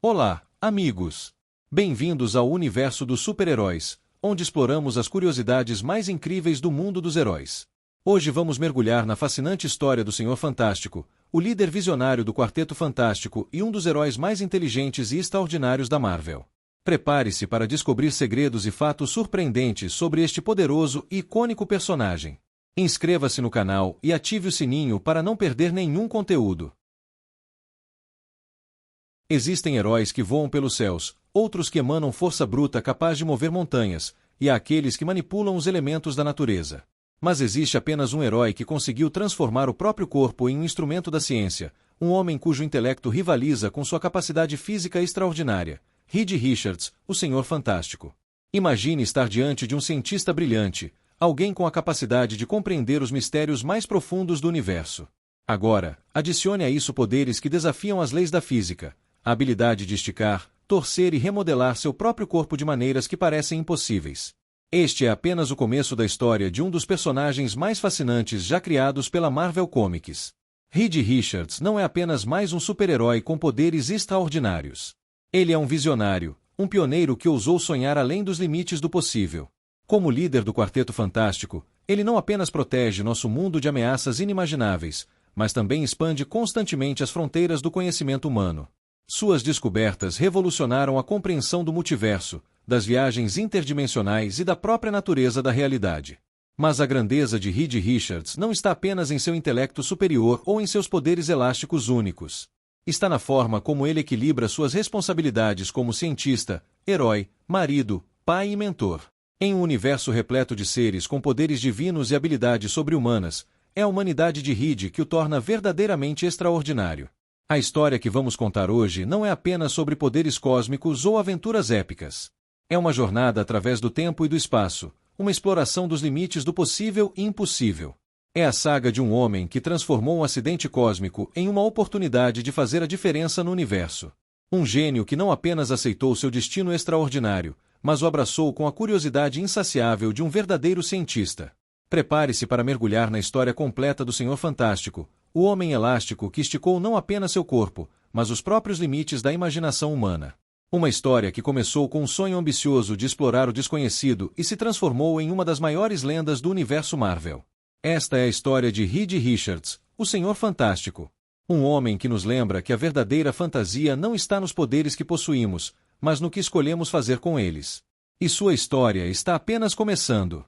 Olá, amigos! Bem-vindos ao universo dos super-heróis, onde exploramos as curiosidades mais incríveis do mundo dos heróis. Hoje vamos mergulhar na fascinante história do Senhor Fantástico, o líder visionário do Quarteto Fantástico e um dos heróis mais inteligentes e extraordinários da Marvel. Prepare-se para descobrir segredos e fatos surpreendentes sobre este poderoso e icônico personagem. Inscreva-se no canal e ative o sininho para não perder nenhum conteúdo. Existem heróis que voam pelos céus, outros que emanam força bruta capaz de mover montanhas, e há aqueles que manipulam os elementos da natureza. Mas existe apenas um herói que conseguiu transformar o próprio corpo em um instrumento da ciência, um homem cujo intelecto rivaliza com sua capacidade física extraordinária, Reed Richards, o Senhor Fantástico. Imagine estar diante de um cientista brilhante, alguém com a capacidade de compreender os mistérios mais profundos do universo. Agora, adicione a isso poderes que desafiam as leis da física, a habilidade de esticar, torcer e remodelar seu próprio corpo de maneiras que parecem impossíveis. Este é apenas o começo da história de um dos personagens mais fascinantes já criados pela Marvel Comics. Reed Richards não é apenas mais um super-herói com poderes extraordinários. Ele é um visionário, um pioneiro que ousou sonhar além dos limites do possível. Como líder do Quarteto Fantástico, ele não apenas protege nosso mundo de ameaças inimagináveis, mas também expande constantemente as fronteiras do conhecimento humano. Suas descobertas revolucionaram a compreensão do multiverso, das viagens interdimensionais e da própria natureza da realidade. Mas a grandeza de Reed Richards não está apenas em seu intelecto superior ou em seus poderes elásticos únicos. Está na forma como ele equilibra suas responsabilidades como cientista, herói, marido, pai e mentor. Em um universo repleto de seres com poderes divinos e habilidades sobre-humanas, é a humanidade de Reed que o torna verdadeiramente extraordinário. A história que vamos contar hoje não é apenas sobre poderes cósmicos ou aventuras épicas. É uma jornada através do tempo e do espaço, uma exploração dos limites do possível e impossível. É a saga de um homem que transformou um acidente cósmico em uma oportunidade de fazer a diferença no universo. Um gênio que não apenas aceitou seu destino extraordinário, mas o abraçou com a curiosidade insaciável de um verdadeiro cientista. Prepare-se para mergulhar na história completa do Senhor Fantástico, o homem elástico que esticou não apenas seu corpo, mas os próprios limites da imaginação humana. Uma história que começou com um sonho ambicioso de explorar o desconhecido e se transformou em uma das maiores lendas do universo Marvel. Esta é a história de Reed Richards, o Senhor Fantástico. Um homem que nos lembra que a verdadeira fantasia não está nos poderes que possuímos, mas no que escolhemos fazer com eles. E sua história está apenas começando.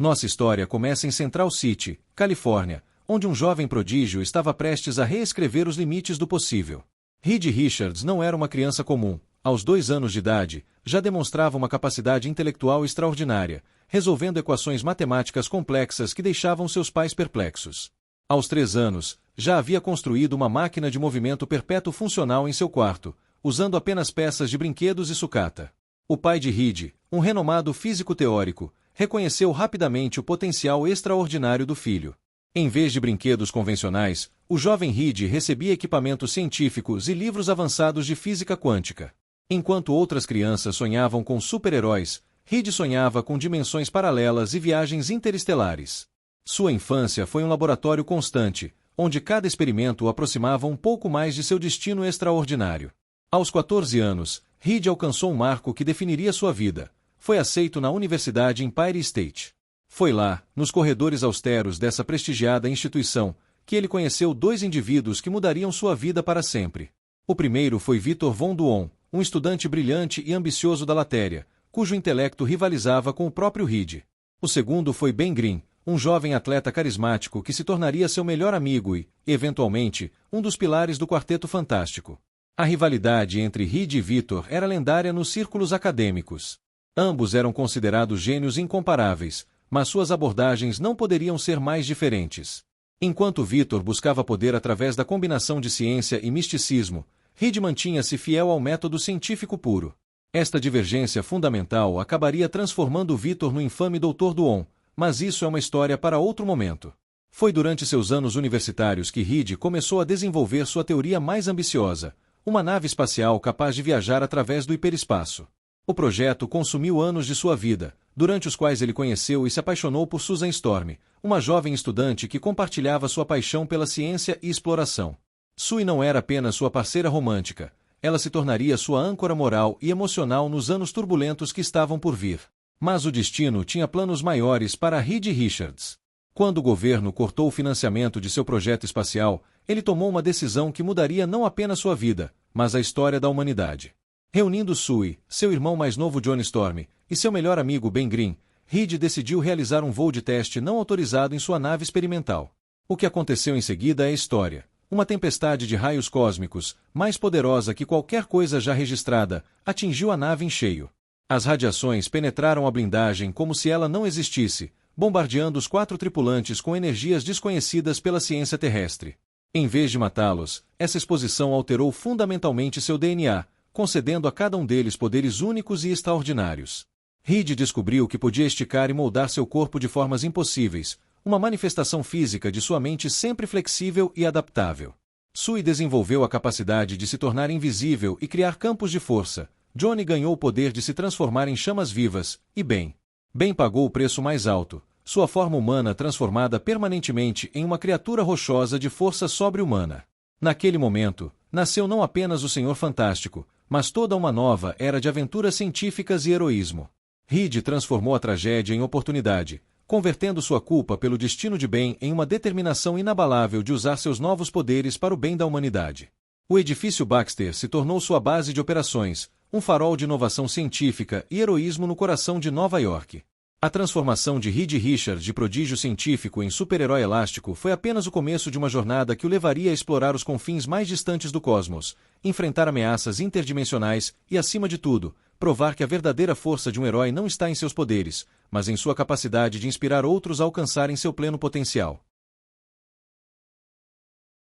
Nossa história começa em Central City, Califórnia, onde um jovem prodígio estava prestes a reescrever os limites do possível. Reed Richards não era uma criança comum. Aos 2 anos de idade, já demonstrava uma capacidade intelectual extraordinária, resolvendo equações matemáticas complexas que deixavam seus pais perplexos. Aos 3 anos, já havia construído uma máquina de movimento perpétuo funcional em seu quarto, usando apenas peças de brinquedos e sucata. O pai de Reed, um renomado físico teórico, reconheceu rapidamente o potencial extraordinário do filho. Em vez de brinquedos convencionais, o jovem Reed recebia equipamentos científicos e livros avançados de física quântica. Enquanto outras crianças sonhavam com super-heróis, Reed sonhava com dimensões paralelas e viagens interestelares. Sua infância foi um laboratório constante, onde cada experimento o aproximava um pouco mais de seu destino extraordinário. Aos 14 anos, Reed alcançou um marco que definiria sua vida. Foi aceito na Universidade Empire State. Foi lá, nos corredores austeros dessa prestigiada instituição, que ele conheceu 2 indivíduos que mudariam sua vida para sempre. O primeiro foi Victor Von Doom, um estudante brilhante e ambicioso da Latéria, cujo intelecto rivalizava com o próprio Reed. O segundo foi Ben Grimm, um jovem atleta carismático que se tornaria seu melhor amigo e, eventualmente, um dos pilares do Quarteto Fantástico. A rivalidade entre Reed e Victor era lendária nos círculos acadêmicos. Ambos eram considerados gênios incomparáveis, mas suas abordagens não poderiam ser mais diferentes. Enquanto Victor buscava poder através da combinação de ciência e misticismo, Reed mantinha-se fiel ao método científico puro. Esta divergência fundamental acabaria transformando Victor no infame Dr. Doom, mas isso é uma história para outro momento. Foi durante seus anos universitários que Reed começou a desenvolver sua teoria mais ambiciosa, uma nave espacial capaz de viajar através do hiperespaço. O projeto consumiu anos de sua vida, durante os quais ele conheceu e se apaixonou por Susan Storm, uma jovem estudante que compartilhava sua paixão pela ciência e exploração. Sui não era apenas sua parceira romântica, ela se tornaria sua âncora moral e emocional nos anos turbulentos que estavam por vir. Mas o destino tinha planos maiores para Reed Richards. Quando o governo cortou o financiamento de seu projeto espacial, ele tomou uma decisão que mudaria não apenas sua vida, mas a história da humanidade. Reunindo Sui, seu irmão mais novo John Storm, e seu melhor amigo Ben Green, Reed decidiu realizar um voo de teste não autorizado em sua nave experimental. O que aconteceu em seguida é história. Uma tempestade de raios cósmicos, mais poderosa que qualquer coisa já registrada, atingiu a nave em cheio. As radiações penetraram a blindagem como se ela não existisse, bombardeando os 4 tripulantes com energias desconhecidas pela ciência terrestre. Em vez de matá-los, essa exposição alterou fundamentalmente seu DNA, concedendo a cada um deles poderes únicos e extraordinários. Reed descobriu que podia esticar e moldar seu corpo de formas impossíveis, uma manifestação física de sua mente sempre flexível e adaptável. Sui desenvolveu a capacidade de se tornar invisível e criar campos de força. Johnny ganhou o poder de se transformar em chamas vivas, e Ben pagou o preço mais alto, sua forma humana transformada permanentemente em uma criatura rochosa de força sobre-humana. Naquele momento, nasceu não apenas o Senhor Fantástico, mas toda uma nova era de aventuras científicas e heroísmo. Reed transformou a tragédia em oportunidade, convertendo sua culpa pelo destino de Ben em uma determinação inabalável de usar seus novos poderes para o bem da humanidade. O edifício Baxter se tornou sua base de operações, um farol de inovação científica e heroísmo no coração de Nova York. A transformação de Reed Richards de prodígio científico em super-herói elástico foi apenas o começo de uma jornada que o levaria a explorar os confins mais distantes do cosmos, enfrentar ameaças interdimensionais e, acima de tudo, provar que a verdadeira força de um herói não está em seus poderes, mas em sua capacidade de inspirar outros a alcançarem seu pleno potencial.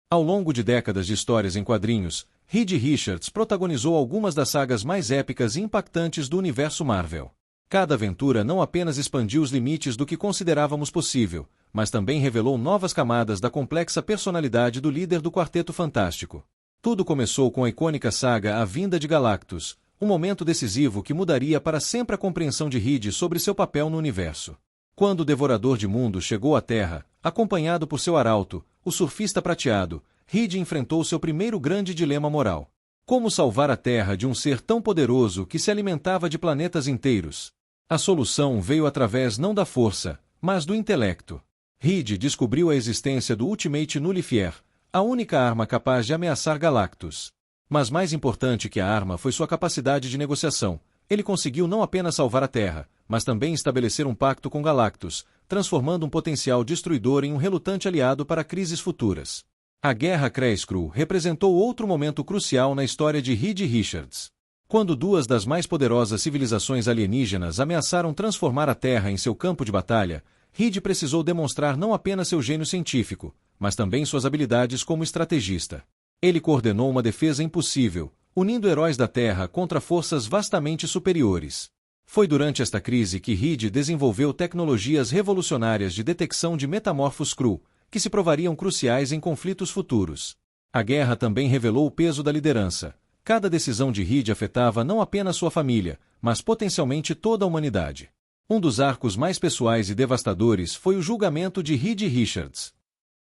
Ao longo de décadas de histórias em quadrinhos, Reed Richards protagonizou algumas das sagas mais épicas e impactantes do universo Marvel. Cada aventura não apenas expandiu os limites do que considerávamos possível, mas também revelou novas camadas da complexa personalidade do líder do Quarteto Fantástico. Tudo começou com a icônica saga A Vinda de Galactus, um momento decisivo que mudaria para sempre a compreensão de Reed sobre seu papel no universo. Quando o Devorador de Mundos chegou à Terra, acompanhado por seu arauto, o Surfista Prateado, Reed enfrentou seu primeiro grande dilema moral. Como salvar a Terra de um ser tão poderoso que se alimentava de planetas inteiros? A solução veio através não da força, mas do intelecto. Reed descobriu a existência do Ultimate Nullifier, a única arma capaz de ameaçar Galactus. Mas mais importante que a arma foi sua capacidade de negociação. Ele conseguiu não apenas salvar a Terra, mas também estabelecer um pacto com Galactus, transformando um potencial destruidor em um relutante aliado para crises futuras. A Guerra Kree-Skrull representou outro momento crucial na história de Reed Richards. Quando duas das mais poderosas civilizações alienígenas ameaçaram transformar a Terra em seu campo de batalha, Reed precisou demonstrar não apenas seu gênio científico, mas também suas habilidades como estrategista. Ele coordenou uma defesa impossível, unindo heróis da Terra contra forças vastamente superiores. Foi durante esta crise que Reed desenvolveu tecnologias revolucionárias de detecção de metamorfos Skrull, que se provariam cruciais em conflitos futuros. A guerra também revelou o peso da liderança. Cada decisão de Reed afetava não apenas sua família, mas potencialmente toda a humanidade. Um dos arcos mais pessoais e devastadores foi o julgamento de Reed Richards.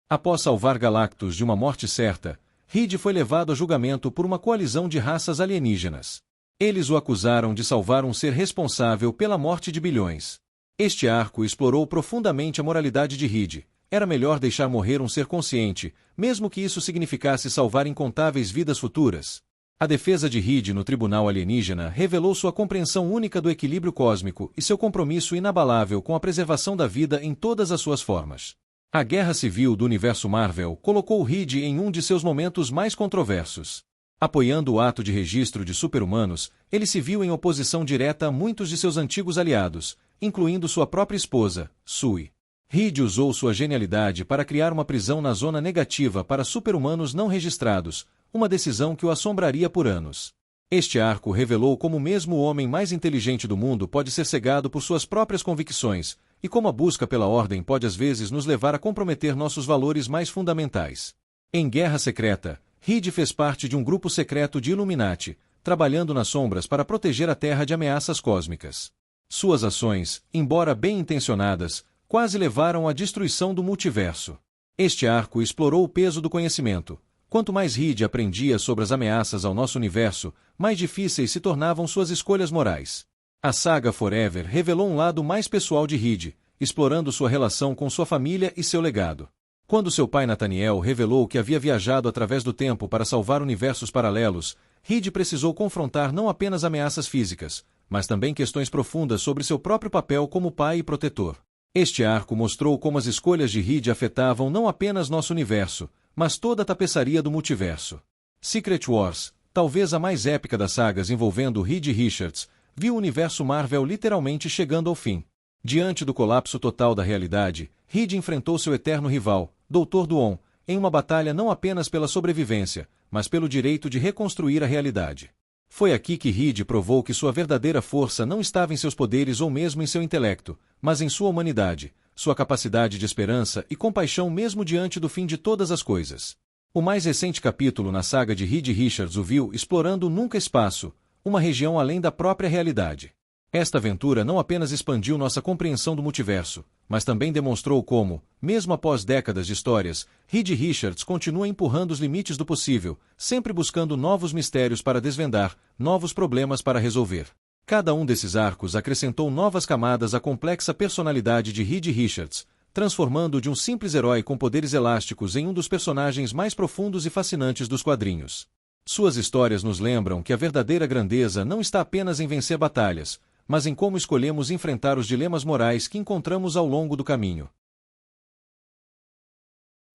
Após salvar Galactus de uma morte certa, Reed foi levado a julgamento por uma coalizão de raças alienígenas. Eles o acusaram de salvar um ser responsável pela morte de bilhões. Este arco explorou profundamente a moralidade de Reed. Era melhor deixar morrer um ser consciente, mesmo que isso significasse salvar incontáveis vidas futuras. A defesa de Reed no tribunal alienígena revelou sua compreensão única do equilíbrio cósmico e seu compromisso inabalável com a preservação da vida em todas as suas formas. A Guerra Civil do universo Marvel colocou Reed em um de seus momentos mais controversos. Apoiando o ato de registro de super-humanos, ele se viu em oposição direta a muitos de seus antigos aliados, incluindo sua própria esposa, Sui. Reed usou sua genialidade para criar uma prisão na zona negativa para super-humanos não registrados, uma decisão que o assombraria por anos. Este arco revelou como mesmo o homem mais inteligente do mundo pode ser cegado por suas próprias convicções, e como a busca pela ordem pode às vezes nos levar a comprometer nossos valores mais fundamentais. Em Guerra Secreta, Reed fez parte de um grupo secreto de Illuminati, trabalhando nas sombras para proteger a Terra de ameaças cósmicas. Suas ações, embora bem intencionadas, quase levaram à destruição do multiverso. Este arco explorou o peso do conhecimento. Quanto mais Reed aprendia sobre as ameaças ao nosso universo, mais difíceis se tornavam suas escolhas morais. A saga Forever revelou um lado mais pessoal de Reed, explorando sua relação com sua família e seu legado. Quando seu pai Nathaniel revelou que havia viajado através do tempo para salvar universos paralelos, Reed precisou confrontar não apenas ameaças físicas, mas também questões profundas sobre seu próprio papel como pai e protetor. Este arco mostrou como as escolhas de Reed afetavam não apenas nosso universo, mas toda a tapeçaria do multiverso. Secret Wars, talvez a mais épica das sagas envolvendo Reed Richards, viu o universo Marvel literalmente chegando ao fim. Diante do colapso total da realidade, Reed enfrentou seu eterno rival, Dr. Doom, em uma batalha não apenas pela sobrevivência, mas pelo direito de reconstruir a realidade. Foi aqui que Reed provou que sua verdadeira força não estava em seus poderes ou mesmo em seu intelecto, mas em sua humanidade, sua capacidade de esperança e compaixão mesmo diante do fim de todas as coisas. O mais recente capítulo na saga de Reed Richards o viu explorando o nunca espaço, uma região além da própria realidade. Esta aventura não apenas expandiu nossa compreensão do multiverso, mas também demonstrou como, mesmo após décadas de histórias, Reed Richards continua empurrando os limites do possível, sempre buscando novos mistérios para desvendar, novos problemas para resolver. Cada um desses arcos acrescentou novas camadas à complexa personalidade de Reed Richards, transformando-o de um simples herói com poderes elásticos em um dos personagens mais profundos e fascinantes dos quadrinhos. Suas histórias nos lembram que a verdadeira grandeza não está apenas em vencer batalhas, mas em como escolhemos enfrentar os dilemas morais que encontramos ao longo do caminho.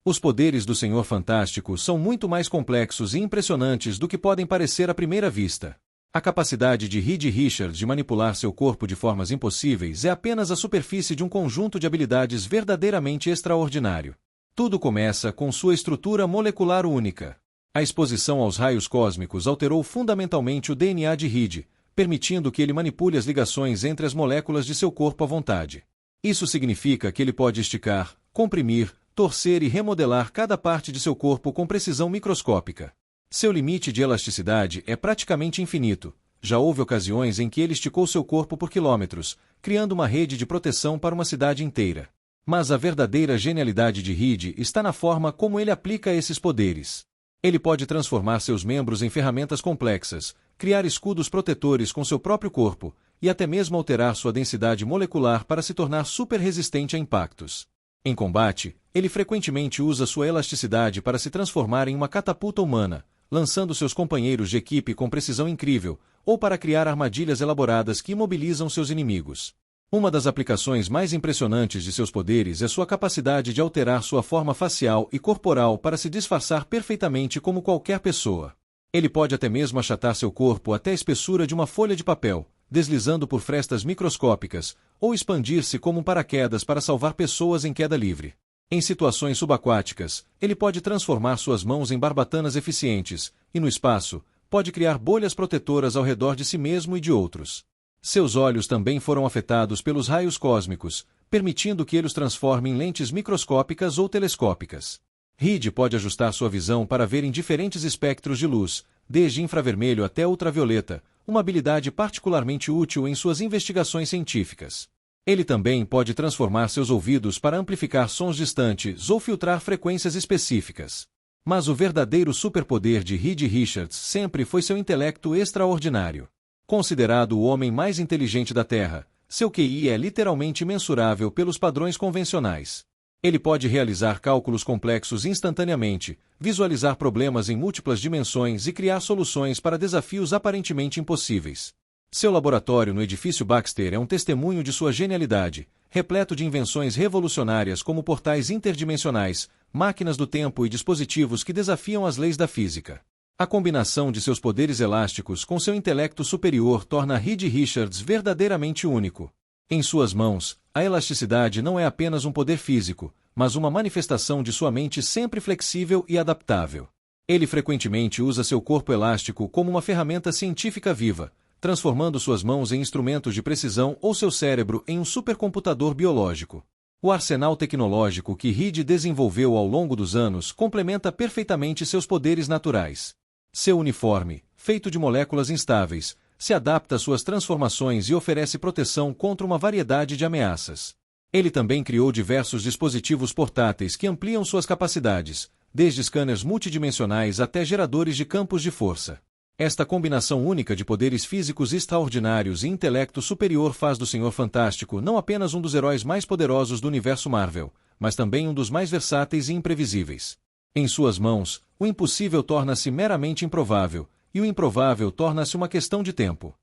Os poderes do Senhor Fantástico são muito mais complexos e impressionantes do que podem parecer à primeira vista. A capacidade de Reed Richards de manipular seu corpo de formas impossíveis é apenas a superfície de um conjunto de habilidades verdadeiramente extraordinário. Tudo começa com sua estrutura molecular única. A exposição aos raios cósmicos alterou fundamentalmente o DNA de Reed, permitindo que ele manipule as ligações entre as moléculas de seu corpo à vontade. Isso significa que ele pode esticar, comprimir, torcer e remodelar cada parte de seu corpo com precisão microscópica. Seu limite de elasticidade é praticamente infinito. Já houve ocasiões em que ele esticou seu corpo por quilômetros, criando uma rede de proteção para uma cidade inteira. Mas a verdadeira genialidade de Reed está na forma como ele aplica esses poderes. Ele pode transformar seus membros em ferramentas complexas, criar escudos protetores com seu próprio corpo, e até mesmo alterar sua densidade molecular para se tornar super resistente a impactos. Em combate, ele frequentemente usa sua elasticidade para se transformar em uma catapulta humana, lançando seus companheiros de equipe com precisão incrível, ou para criar armadilhas elaboradas que imobilizam seus inimigos. Uma das aplicações mais impressionantes de seus poderes é sua capacidade de alterar sua forma facial e corporal para se disfarçar perfeitamente como qualquer pessoa. Ele pode até mesmo achatar seu corpo até a espessura de uma folha de papel, deslizando por frestas microscópicas, ou expandir-se como um paraquedas para salvar pessoas em queda livre. Em situações subaquáticas, ele pode transformar suas mãos em barbatanas eficientes, e no espaço, pode criar bolhas protetoras ao redor de si mesmo e de outros. Seus olhos também foram afetados pelos raios cósmicos, permitindo que ele os transforme em lentes microscópicas ou telescópicas. Reed pode ajustar sua visão para ver em diferentes espectros de luz, desde infravermelho até ultravioleta, uma habilidade particularmente útil em suas investigações científicas. Ele também pode transformar seus ouvidos para amplificar sons distantes ou filtrar frequências específicas. Mas o verdadeiro superpoder de Reed Richards sempre foi seu intelecto extraordinário. Considerado o homem mais inteligente da Terra, seu QI é literalmente mensurável pelos padrões convencionais. Ele pode realizar cálculos complexos instantaneamente, visualizar problemas em múltiplas dimensões e criar soluções para desafios aparentemente impossíveis. Seu laboratório no edifício Baxter é um testemunho de sua genialidade, repleto de invenções revolucionárias como portais interdimensionais, máquinas do tempo e dispositivos que desafiam as leis da física. A combinação de seus poderes elásticos com seu intelecto superior torna Reed Richards verdadeiramente único. Em suas mãos, a elasticidade não é apenas um poder físico, mas uma manifestação de sua mente sempre flexível e adaptável. Ele frequentemente usa seu corpo elástico como uma ferramenta científica viva, transformando suas mãos em instrumentos de precisão ou seu cérebro em um supercomputador biológico. O arsenal tecnológico que Reed desenvolveu ao longo dos anos complementa perfeitamente seus poderes naturais. Seu uniforme, feito de moléculas instáveis, se adapta às suas transformações e oferece proteção contra uma variedade de ameaças. Ele também criou diversos dispositivos portáteis que ampliam suas capacidades, desde scanners multidimensionais até geradores de campos de força. Esta combinação única de poderes físicos extraordinários e intelecto superior faz do Senhor Fantástico não apenas um dos heróis mais poderosos do universo Marvel, mas também um dos mais versáteis e imprevisíveis. Em suas mãos, o impossível torna-se meramente improvável, e o improvável torna-se uma questão de tempo.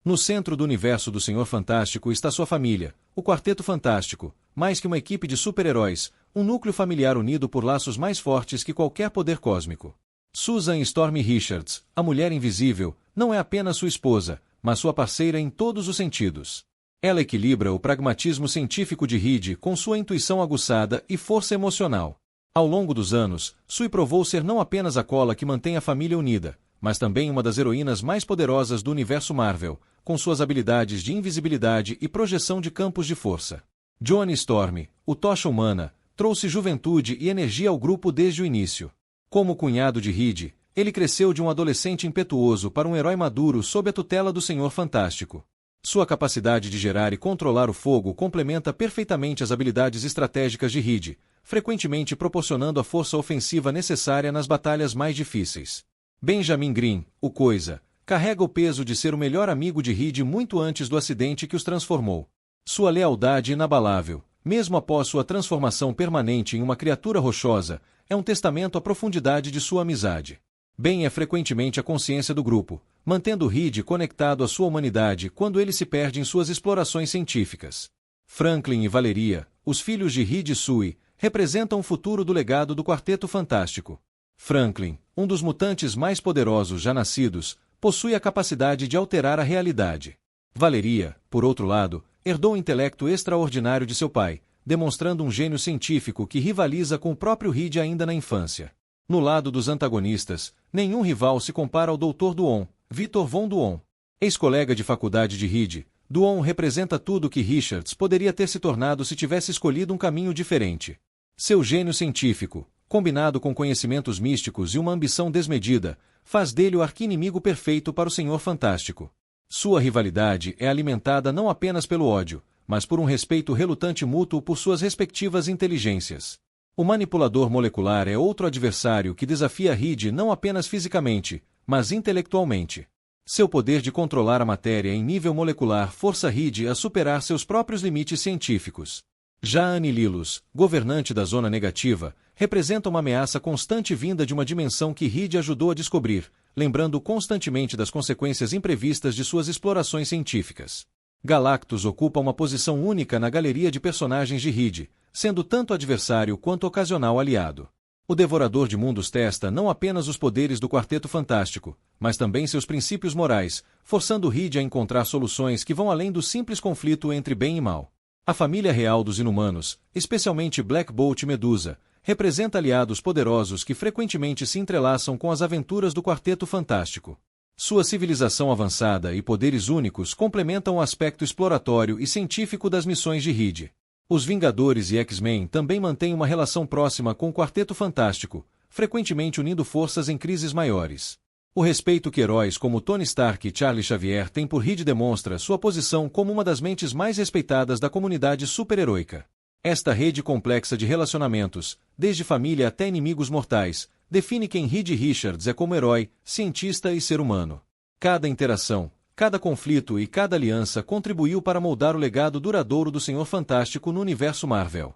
No centro do universo do Senhor Fantástico está sua família, o Quarteto Fantástico, mais que uma equipe de super-heróis, um núcleo familiar unido por laços mais fortes que qualquer poder cósmico. Susan Stormy Richards, a Mulher Invisível, não é apenas sua esposa, mas sua parceira em todos os sentidos. Ela equilibra o pragmatismo científico de Reed com sua intuição aguçada e força emocional. Ao longo dos anos, Sue provou ser não apenas a cola que mantém a família unida, mas também uma das heroínas mais poderosas do universo Marvel, com suas habilidades de invisibilidade e projeção de campos de força. Johnny Storm, o Tocha Humana, trouxe juventude e energia ao grupo desde o início. Como cunhado de Reed, ele cresceu de um adolescente impetuoso para um herói maduro sob a tutela do Senhor Fantástico. Sua capacidade de gerar e controlar o fogo complementa perfeitamente as habilidades estratégicas de Reed, frequentemente proporcionando a força ofensiva necessária nas batalhas mais difíceis. Benjamin Green, o Coisa, carrega o peso de ser o melhor amigo de Reed muito antes do acidente que os transformou. Sua lealdade inabalável, mesmo após sua transformação permanente em uma criatura rochosa, é um testamento à profundidade de sua amizade. Ben é frequentemente a consciência do grupo, mantendo Reed conectado à sua humanidade quando ele se perde em suas explorações científicas. Franklin e Valeria, os filhos de Reed e Sue, representam o futuro do legado do Quarteto Fantástico. Franklin, um dos mutantes mais poderosos já nascidos, possui a capacidade de alterar a realidade. Valeria, por outro lado, herdou o intelecto extraordinário de seu pai, demonstrando um gênio científico que rivaliza com o próprio Reed ainda na infância. No lado dos antagonistas, nenhum rival se compara ao Dr. Duon, Victor Von Duon. Ex-colega de faculdade de Reed, Duon representa tudo o que Richards poderia ter se tornado se tivesse escolhido um caminho diferente. Seu gênio científico, combinado com conhecimentos místicos e uma ambição desmedida, faz dele o arqui-inimigo perfeito para o Senhor Fantástico. Sua rivalidade é alimentada não apenas pelo ódio, mas por um respeito relutante mútuo por suas respectivas inteligências. O manipulador molecular é outro adversário que desafia Reed não apenas fisicamente, mas intelectualmente. Seu poder de controlar a matéria em nível molecular força Reed a superar seus próprios limites científicos. Já Anililus, governante da Zona Negativa, representa uma ameaça constante vinda de uma dimensão que Reed ajudou a descobrir, lembrando constantemente das consequências imprevistas de suas explorações científicas. Galactus ocupa uma posição única na galeria de personagens de Reed, sendo tanto adversário quanto ocasional aliado. O Devorador de Mundos testa não apenas os poderes do Quarteto Fantástico, mas também seus princípios morais, forçando Reed a encontrar soluções que vão além do simples conflito entre bem e mal. A família real dos Inumanos, especialmente Black Bolt e Medusa, representa aliados poderosos que frequentemente se entrelaçam com as aventuras do Quarteto Fantástico. Sua civilização avançada e poderes únicos complementam o aspecto exploratório e científico das missões de Reed. Os Vingadores e X-Men também mantêm uma relação próxima com o Quarteto Fantástico, frequentemente unindo forças em crises maiores. O respeito que heróis como Tony Stark e Charles Xavier têm por Reed demonstra sua posição como uma das mentes mais respeitadas da comunidade super-heróica. Esta rede complexa de relacionamentos, desde família até inimigos mortais, define quem Reed Richards é como herói, cientista e ser humano. Cada interação, cada conflito e cada aliança contribuiu para moldar o legado duradouro do Senhor Fantástico no universo Marvel.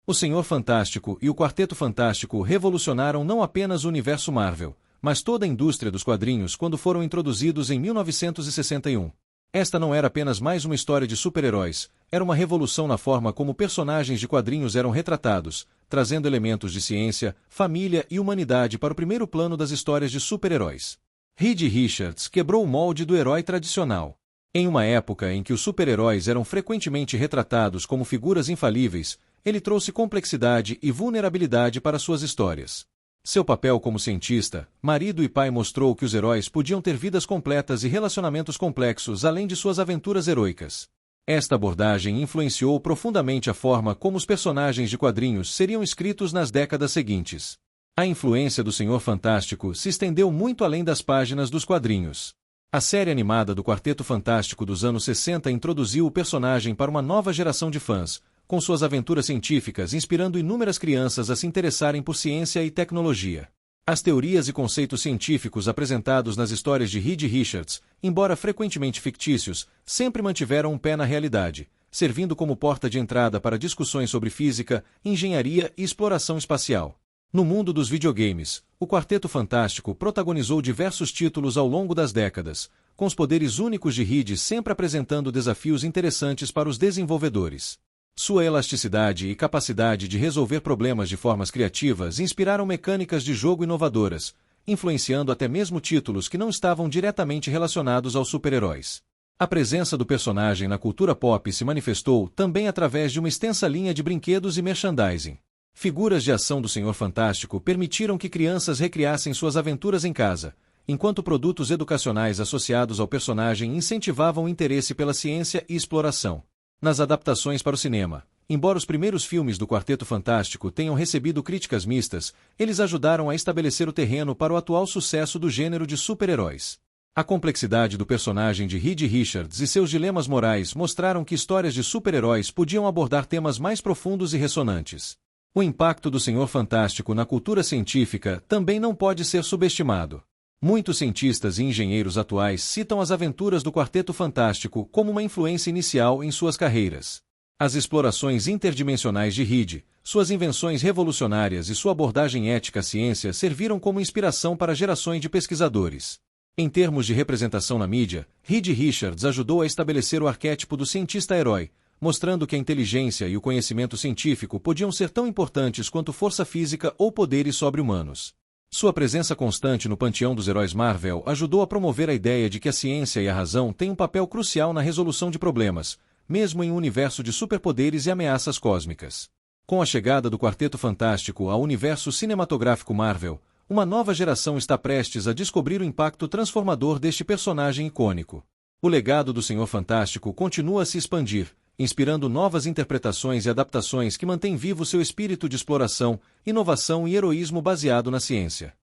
O Senhor Fantástico e o Quarteto Fantástico revolucionaram não apenas o universo Marvel, mas toda a indústria dos quadrinhos quando foram introduzidos em 1961. Esta não era apenas mais uma história de super-heróis, era uma revolução na forma como personagens de quadrinhos eram retratados, trazendo elementos de ciência, família e humanidade para o primeiro plano das histórias de super-heróis. Reed Richards quebrou o molde do herói tradicional. Em uma época em que os super-heróis eram frequentemente retratados como figuras infalíveis, ele trouxe complexidade e vulnerabilidade para suas histórias. Seu papel como cientista, marido e pai mostrou que os heróis podiam ter vidas completas e relacionamentos complexos além de suas aventuras heroicas. Esta abordagem influenciou profundamente a forma como os personagens de quadrinhos seriam escritos nas décadas seguintes. A influência do Senhor Fantástico se estendeu muito além das páginas dos quadrinhos. A série animada do Quarteto Fantástico dos anos 60 introduziu o personagem para uma nova geração de fãs, com suas aventuras científicas inspirando inúmeras crianças a se interessarem por ciência e tecnologia. As teorias e conceitos científicos apresentados nas histórias de Reed Richards, embora frequentemente fictícios, sempre mantiveram um pé na realidade, servindo como porta de entrada para discussões sobre física, engenharia e exploração espacial. No mundo dos videogames, o Quarteto Fantástico protagonizou diversos títulos ao longo das décadas, com os poderes únicos de Reed sempre apresentando desafios interessantes para os desenvolvedores. Sua elasticidade e capacidade de resolver problemas de formas criativas inspiraram mecânicas de jogo inovadoras, influenciando até mesmo títulos que não estavam diretamente relacionados aos super-heróis. A presença do personagem na cultura pop se manifestou também através de uma extensa linha de brinquedos e merchandising. Figuras de ação do Senhor Fantástico permitiram que crianças recriassem suas aventuras em casa, enquanto produtos educacionais associados ao personagem incentivavam o interesse pela ciência e exploração. Nas adaptações para o cinema, embora os primeiros filmes do Quarteto Fantástico tenham recebido críticas mistas, eles ajudaram a estabelecer o terreno para o atual sucesso do gênero de super-heróis. A complexidade do personagem de Reed Richards e seus dilemas morais mostraram que histórias de super-heróis podiam abordar temas mais profundos e ressonantes. O impacto do Senhor Fantástico na cultura científica também não pode ser subestimado. Muitos cientistas e engenheiros atuais citam as aventuras do Quarteto Fantástico como uma influência inicial em suas carreiras. As explorações interdimensionais de Reed, suas invenções revolucionárias e sua abordagem ética à ciência serviram como inspiração para gerações de pesquisadores. Em termos de representação na mídia, Reed Richards ajudou a estabelecer o arquétipo do cientista-herói, mostrando que a inteligência e o conhecimento científico podiam ser tão importantes quanto força física ou poderes sobre-humanos. Sua presença constante no panteão dos heróis Marvel ajudou a promover a ideia de que a ciência e a razão têm um papel crucial na resolução de problemas, mesmo em um universo de superpoderes e ameaças cósmicas. Com a chegada do Quarteto Fantástico ao universo cinematográfico Marvel, uma nova geração está prestes a descobrir o impacto transformador deste personagem icônico. O legado do Senhor Fantástico continua a se expandir, inspirando novas interpretações e adaptações que mantêm vivo seu espírito de exploração, inovação e heroísmo baseado na ciência.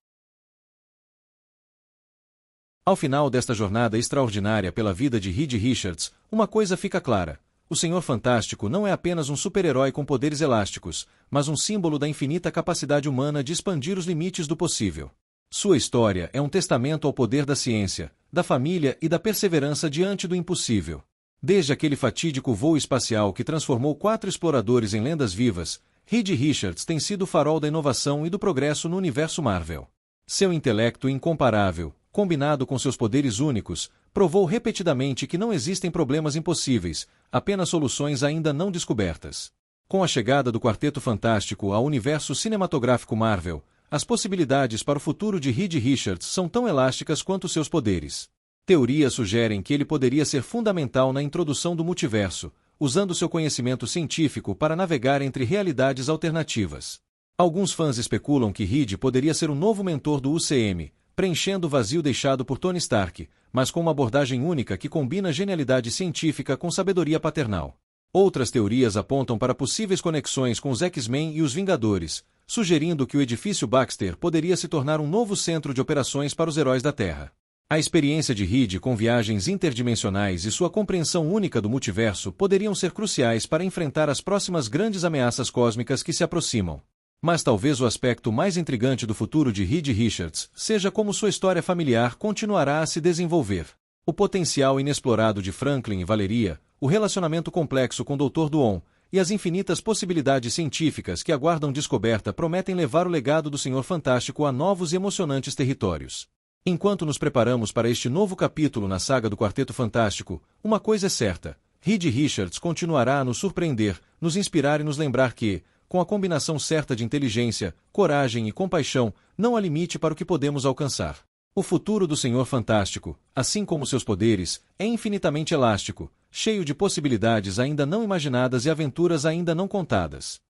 Ao final desta jornada extraordinária pela vida de Reed Richards, uma coisa fica clara: o Senhor Fantástico não é apenas um super-herói com poderes elásticos, mas um símbolo da infinita capacidade humana de expandir os limites do possível. Sua história é um testamento ao poder da ciência, da família e da perseverança diante do impossível. Desde aquele fatídico voo espacial que transformou 4 exploradores em lendas vivas, Reed Richards tem sido o farol da inovação e do progresso no universo Marvel. Seu intelecto incomparável, combinado com seus poderes únicos, provou repetidamente que não existem problemas impossíveis, apenas soluções ainda não descobertas. Com a chegada do Quarteto Fantástico ao universo cinematográfico Marvel, as possibilidades para o futuro de Reed Richards são tão elásticas quanto seus poderes. Teorias sugerem que ele poderia ser fundamental na introdução do multiverso, usando seu conhecimento científico para navegar entre realidades alternativas. Alguns fãs especulam que Reed poderia ser o novo mentor do UCM, preenchendo o vazio deixado por Tony Stark, mas com uma abordagem única que combina genialidade científica com sabedoria paternal. Outras teorias apontam para possíveis conexões com os X-Men e os Vingadores, sugerindo que o edifício Baxter poderia se tornar um novo centro de operações para os heróis da Terra. A experiência de Reed com viagens interdimensionais e sua compreensão única do multiverso poderiam ser cruciais para enfrentar as próximas grandes ameaças cósmicas que se aproximam. Mas talvez o aspecto mais intrigante do futuro de Reed Richards seja como sua história familiar continuará a se desenvolver. O potencial inexplorado de Franklin e Valeria, o relacionamento complexo com Dr. Duon e as infinitas possibilidades científicas que aguardam descoberta prometem levar o legado do Senhor Fantástico a novos e emocionantes territórios. Enquanto nos preparamos para este novo capítulo na saga do Quarteto Fantástico, uma coisa é certa: Reed Richards continuará a nos surpreender, nos inspirar e nos lembrar que, com a combinação certa de inteligência, coragem e compaixão, não há limite para o que podemos alcançar. O futuro do Senhor Fantástico, assim como seus poderes, é infinitamente elástico, cheio de possibilidades ainda não imaginadas e aventuras ainda não contadas.